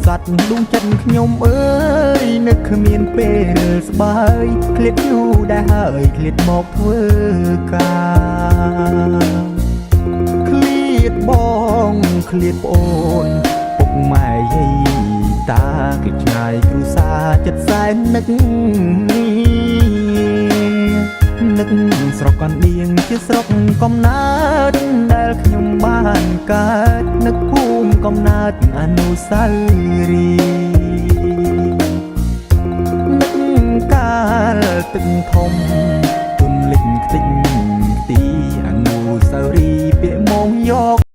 ស័តដួងចិត្តខ្ញុំអើយនឹកគ្មានពេលស្បើយឃ្លាតយូរដែរហើយឃ្លាតមកធ្វើការឃ្លាតបងឃ្លាតប្អូនពុកម៉ែយាយតាគេឆ្ងាយគ្រួសារចិត្តសែននឹកនឹកស្រុកកណ្ដៀងជាស្រុកកំណើតដែលខ្ញុំបានកើតនឹកភូមិកំណើតអនុស្សាវរីយ៍នឹកកាលទឹកធំទុំលិចខ្ទេចខ្ទីអនុស្សាវរី